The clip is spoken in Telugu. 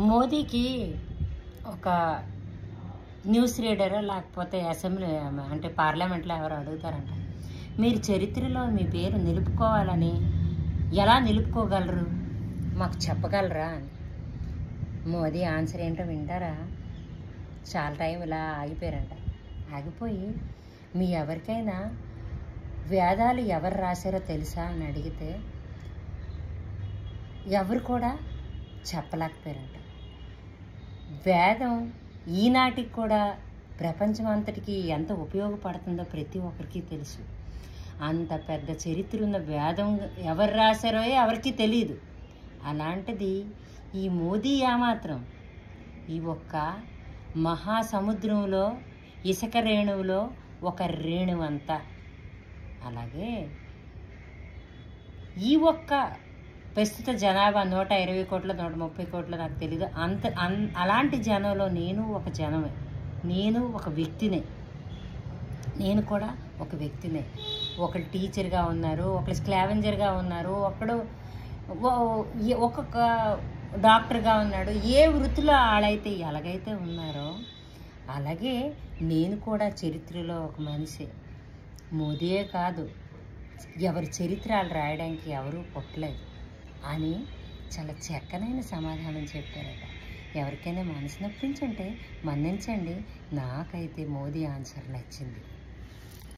మోదీకి ఒక న్యూస్ రీడర్ లేకపోతే అసెంబ్లీ అంటే పార్లమెంట్లో ఎవరు అడుగుతారంట, మీరు చరిత్రలో మీ పేరు నిలుపుకోవాలని ఎలా నిలుపుకోగలరు, మాకు చెప్పగలరా అని. మోదీ ఆన్సర్ ఏంటో వింటారా? చాలా టైం ఇలా ఆగిపోయారంట. ఆగిపోయి మీ ఎవరికైనా వేదాలు ఎవరు రాశారో తెలుసా అని అడిగితే ఎవరు కూడా చెప్పలేకపోయారంట. వేదం ఈనాటికి కూడా ప్రపంచం అంతటికి ఎంత ఉపయోగపడుతుందో ప్రతి ఒక్కరికి తెలుసు. అంత పెద్ద చరిత్ర ఉన్న వేదం ఎవరు రాశారో ఎవరికి తెలియదు. అలాంటిది ఈ మోదీ ఏమాత్రం ఈ ఒక్క మహాసముద్రంలో ఇసుక రేణువులో ఒక రేణువంతా. అలాగే ఈ ఒక్క ప్రస్తుత జనాభా 120 కోట్ల 130 కోట్ల నాకు తెలీదు, అలాంటి జనంలో నేను ఒక జనమే, నేను ఒక వ్యక్తినే. నేను కూడా ఒక వ్యక్తినే. ఒకళ్ళు టీచర్గా ఉన్నారు, ఒకళ్ళు స్క్లావెంజర్గా ఉన్నారు, ఒక్కొక్క డాక్టర్గా ఉన్నాడు. ఏ వృత్తిలో ఆడైతే ఎలాగైతే ఉన్నారో అలాగే నేను కూడా చరిత్రలో ఒక మనిషి. మోదీయే కాదు, ఎవరి చరిత్రలు రాయడానికి ఎవరూ పుట్టలేదు అని చాలా చక్కనైన సమాధానం చెప్పారట. ఎవరికైనా మనసు నొప్పించుంటే మన్నించండి, నాకైతే మోదీ ఆన్సర్ నచ్చింది.